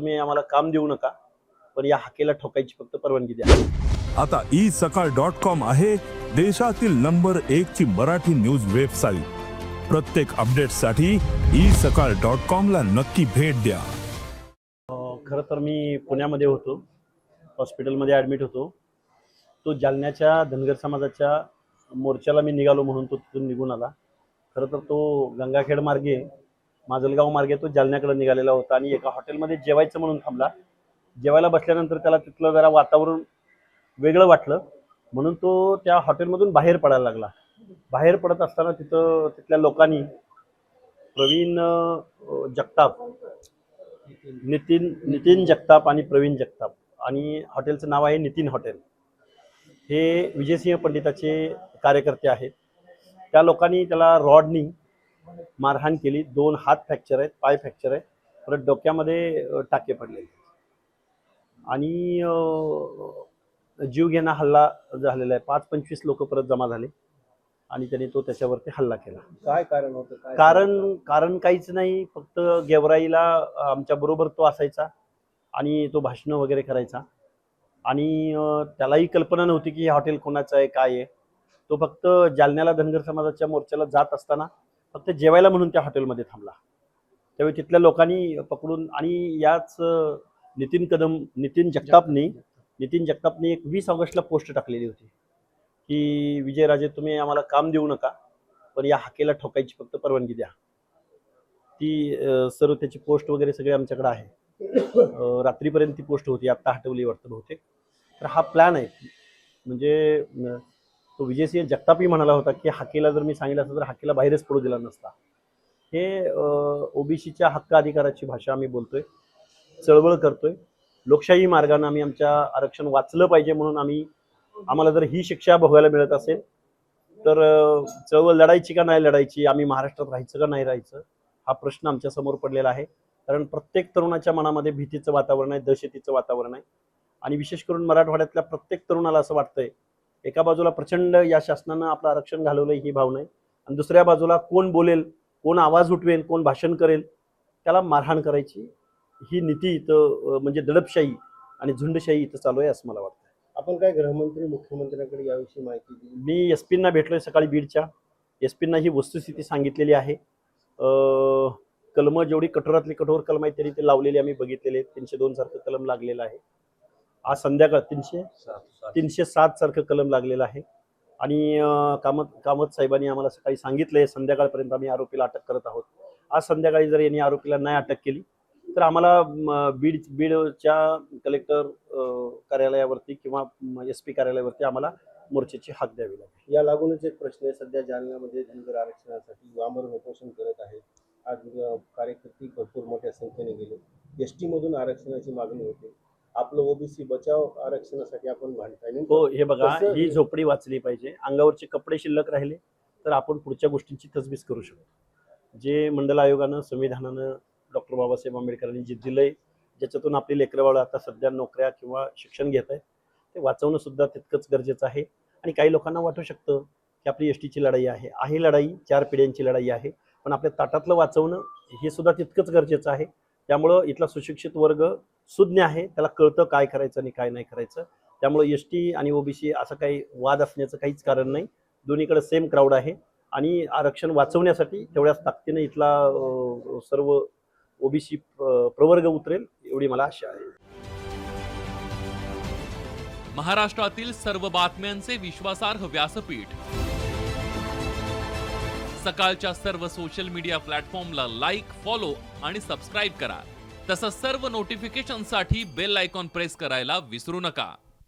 तुम्ही आम्हाला काम देऊ नका, पण या हाकेला ठोकायची फक्त परवानगी द्या. आता isakal.com आहे देशातील नंबर 1 ची मराठी न्यूज वेबसाईट. प्रत्येक अपडेटसाठी isakal.com ला नक्की भेट द्या. खरं तर मी पुण्यामध्ये होतो, हॉस्पिटलमध्ये ॲडमिट होतो. तो जालन्याच्या धनगर समाजाच्या मोर्चाला मी निघालो म्हणून तो तिथून निघून आला. खरं तर तो गंगाखेड मार्गे, माजलगाव मार्गे तो जालन्याकडे निघालेला होता आणि एका हॉटेलमध्ये जेवायचं म्हणून थांबला. जेवायला बसल्यानंतर त्याला तिथलं जरा वातावरण वेगळं वाटलं म्हणून तो त्या हॉटेलमधून बाहेर पडायला लागला. बाहेर पडत असताना तिथल्या लोकांनी प्रवीण जगताप, नितीन जगताप आणि प्रवीण जगताप, आणि हॉटेलचं नाव आहे नितीन हॉटेल, हे विजयसिंह पंडिताचे कार्यकर्ते आहेत. त्या लोकांनी त्याला रॉडनी मारहाण केली. 2 हात फ्रॅक्चर आहेत, पाय फ्रॅक्चर आहे, परत डोक्यामध्ये टाके पडलेले आणि जीवघेणा हल्ला झालेला आहे. 5-25 लोक परत जमा झाले आणि त्यांनी त्याच्यावरती हल्ला केला. काय कारण होतं? कारण काहीच नाही, फक्त गेवराईला आमच्या बरोबर तो असायचा आणि तो भाषणं वगैरे करायचा आणि त्यालाही कल्पना नव्हती की हे हॉटेल कोणाचं आहे, काय आहे. तो फक्त जालन्याला धनगर समाजाच्या मोर्चाला जात असताना फक्त जेवायला म्हणून त्या हॉटेलमध्ये थांबला. त्यावेळी तिथल्या लोकांनी पकडून, आणि याच नितीन जगतापनी एक 20 ऑगस्टला पोस्ट टाकलेली होती की विजयराजे तुम्ही आम्हाला काम देऊ नका, पण या हाकेला ठोकायची फक्त परवानगी द्या. ती सर्व त्याची पोस्ट वगैरे सगळे आमच्याकडे आहे. रात्रीपर्यंत ती पोस्ट होती, आत्ता हटवली वाटतं बहुतेक. तर हा प्लॅन आहे. म्हणजे तो विजयसिंह जगतापही म्हणाला होता की हाकेला जर मी सांगितलं असतं तर हाकेला बाहेरच पडू दिला नसता. हे ओबीसीच्या हक्क अधिकाराची भाषा आम्ही बोलतोय, चळवळ करतोय. लोकशाही मार्गाने आम्ही आमच्या आरक्षण वाचलं पाहिजे म्हणून आम्हाला जर ही शिक्षा भोगायला मिळत असेल तर चळवळ लढायची का नाही लढायची, आम्ही महाराष्ट्रात राहायचं का नाही राहायचं, हा प्रश्न आमच्या समोर पडलेला आहे. कारण प्रत्येक तरुणाच्या मनामध्ये भीतीचं वातावरण आहे, दहशतीचं वातावरण आहे. आणि विशेष करून मराठवाड्यातल्या प्रत्येक तरुणाला असं वाटतंय, एका बाजूला प्रचंड या शासनानं आपलं आरक्षण घालवलंय ही भावना आहे, आणि दुसऱ्या बाजूला कोण बोलेल, कोण आवाज उठवेल, कोण भाषण करेल त्याला मारहाण करायची ही नीती इथं, म्हणजे दडपशाही आणि झुंडशाही इथं चालू आहे असं मला वाटतं. आपण काय गृहमंत्री मुख्यमंत्र्यांकडे याविषयी माहिती दिली? मी एसपींना भेटलोय सकाळी बीडच्या. एसपींना ही वस्तुस्थिती सांगितलेली आहे. कलमं जेवढी कठोरातली कठोर कलम आहे त्यांनी ते लावलेली आम्ही बघितलेले. 302 सारखं कलम लागलेलं आहे. आज संध्याकाळ 307 सारखं कलम लागलेलं आहे. आणि कामत साहेबांनी आम्हाला सकाळी सांगितलंय संध्याकाळपर्यंत आम्ही आरोपीला अटक करत आहोत. आज संध्याकाळी जर यांनी आरोपीला नाही अटक केली तर आम्हाला बीडच्या कलेक्टर कार्यालयावरती किंवा SP कार्यालयावरती आम्हाला मोर्चाची हाक द्यावी लागेल. या लागूनच एक प्रश्न आहे, सध्या जालन्यामध्ये धनगर आरक्षणासाठी आमरण उपोषण करत आहेत. आज कार्यकर्ते भरपूर मोठ्या संख्येने गेले. ST मधून आरक्षणाची मागणी होते. आपलं ओबीसी बचाव आरक्षणासाठी आपण भांडताय. हो, हे बघा, ही झोपडी वाचली पाहिजे. अंगावरचे कपडे शिल्लक राहिले तर आपण पुढच्या गोष्टींची तजवीज करू शकतो. जे मंडल आयोगानं, संविधानानं, डॉक्टर बाबासाहेब आंबेडकरांनी जे दिलंय, ज्याच्यातून आपली लेकरं आता सध्या नोकऱ्या किंवा शिक्षण घेत आहेत, ते वाचवणं सुद्धा तितकंच गरजेचं आहे. आणि काही लोकांना वाटू शकतं की आपली STची लढाई आहे लढाई, 4 पिढ्यांची लढाई आहे, पण आपल्या ताटातलं वाचवणं हे सुद्धा तितकंच गरजेचं आहे. त्यामुळं इथला सुशिक्षित वर्ग सुज्ञ आहे, त्याला कळतं काय करायचं आणि काय नाही करायचं. त्यामुळे ST आणि OBC असं काही वाद असण्याचं काहीच कारण नाही. दोन्हीकडे सेम क्राऊड आहे आणि आरक्षण वाचवण्यासाठी तेवढ्याच ताकदीने इथला सर्व OBC प्रवर्ग उतरेल एवढी मला आशा आहे. महाराष्ट्रातील सर्व बातम्यांचे विश्वासार्ह व्यासपीठ, सकाळच्या सर्व सोशल मीडिया प्लॅटफॉर्मला लाईक, फॉलो आणि सबस्क्राईब करा. तसंच सर्व नोटिफिकेशनसाठी बेल आयकॉन प्रेस करायला विसरू नका.